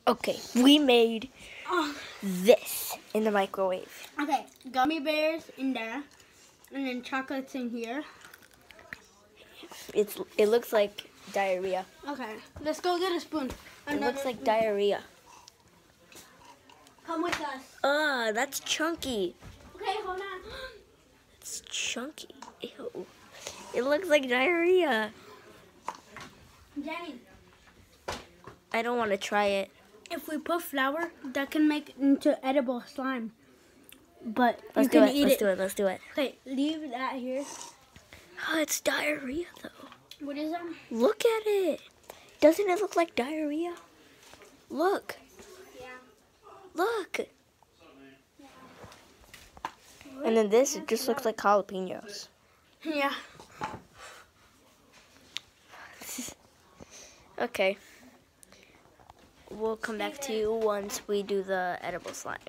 Okay, we made this in the microwave. Okay, gummy bears in there, and then chocolates in here. It looks like diarrhea. Okay, let's go get a spoon. It looks like diarrhea. Come with us. That's chunky. Okay, hold on. It's chunky. Ew. It looks like diarrhea. Jenny, I don't want to try it. if we put flour, that can make into edible slime. But Let's you do can it. eat Let's do it. Let's do it. Okay, leave that here. Oh, it's diarrhea though. What is that? Look at it. Doesn't it look like diarrhea? Look. Yeah. Look. And then this, it just looks like jalapenos. Yeah. Okay. We'll come back to you once we do the edible slime.